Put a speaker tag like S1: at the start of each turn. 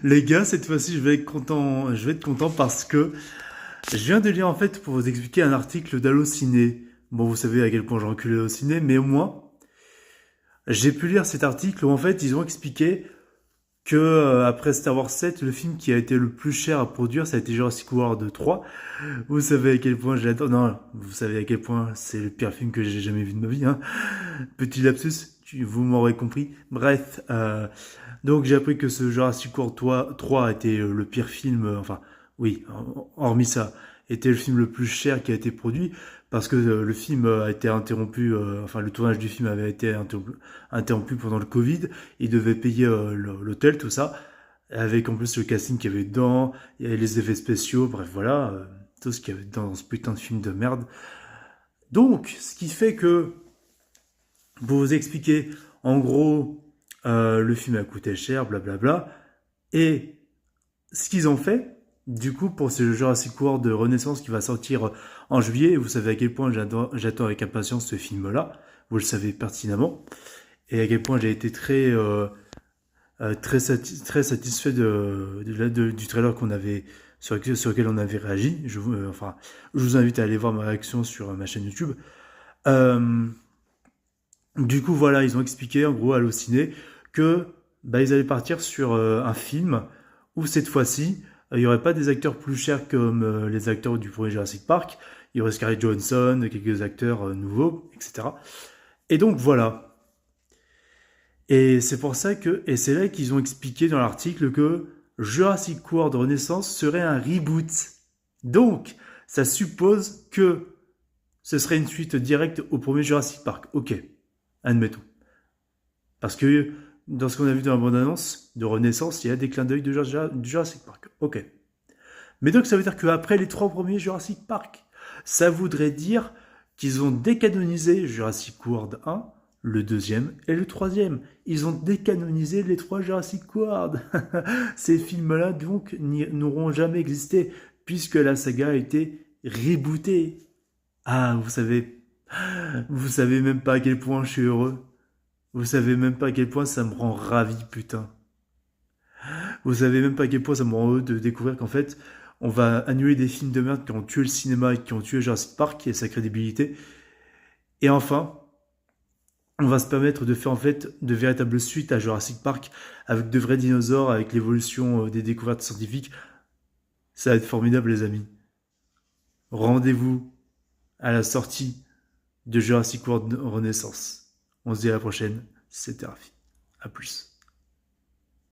S1: Les gars, cette fois-ci, je vais être content parce que je viens de lire en fait pour vous expliquer un article d'Allociné. Bon, vous savez à quel point j'ai reculé au ciné, mais au moins, j'ai pu lire cet article où en fait, ils ont expliqué que après Star Wars 7, le film qui a été le plus cher à produire, ça a été Jurassic World 3. Vous savez à quel point je l'adore. Non, vous savez à quel point c'est le pire film que j'ai jamais vu de ma vie, hein. Petit lapsus, vous m'aurez compris. Bref, donc j'ai appris que ce Jurassic World 3 était le pire film, enfin oui, hormis ça, était le film le plus cher qui a été produit parce que le film a été interrompu, enfin le tournage du film avait été interrompu pendant le Covid, il devait payer l'hôtel, tout ça, avec en plus le casting qu'il y avait dedans, il y avait les effets spéciaux, bref voilà, tout ce qu'il y avait dans ce putain de film de merde. Donc, ce qui fait que pour vous expliquer, en gros, le film a coûté cher, blablabla. Et ce qu'ils ont fait, du coup, pour ce Jurassic World de Renaissance qui va sortir en juillet, vous savez à quel point j'attends avec impatience ce film-là, vous le savez pertinemment, et à quel point j'ai été très satisfait du trailer sur lequel on avait réagi. Je vous invite à aller voir ma réaction sur ma chaîne YouTube. Euh, Du coup, voilà, ils ont expliqué, en gros, à Allociné, que bah, ils allaient partir sur un film où cette fois-ci, il n'y aurait pas des acteurs plus chers comme les acteurs du premier Jurassic Park. Il y aurait Scarlett Johansson, quelques acteurs nouveaux, etc. Et donc voilà. Et c'est pour ça que, et c'est là qu'ils ont expliqué dans l'article que Jurassic World Renaissance serait un reboot. Donc, ça suppose que ce serait une suite directe au premier Jurassic Park. Ok, admettons. Parce que dans ce qu'on a vu dans la bande-annonce de Renaissance, il y a des clins d'œil de Jurassic Park. Ok. Mais donc ça veut dire qu'après les trois premiers Jurassic Park, ça voudrait dire qu'ils ont décanonisé Jurassic World 1, le deuxième et le troisième. Ils ont décanonisé les trois Jurassic World. Ces films-là donc n'auront jamais existé puisque la saga a été rebootée. Ah, vous savez même pas à quel point je suis heureux. Vous savez même pas à quel point ça me rend ravi, putain. Vous savez même pas à quel point ça me rend heureux de découvrir qu'en fait, on va annuler des films de merde qui ont tué le cinéma et qui ont tué Jurassic Park et sa crédibilité. Et enfin, on va se permettre de faire en fait de véritables suites à Jurassic Park avec de vrais dinosaures, avec l'évolution des découvertes scientifiques. Ça va être formidable, les amis. Rendez-vous à la sortie de Jurassic World Renaissance. On se dit à la prochaine. C'était Rafi. À plus.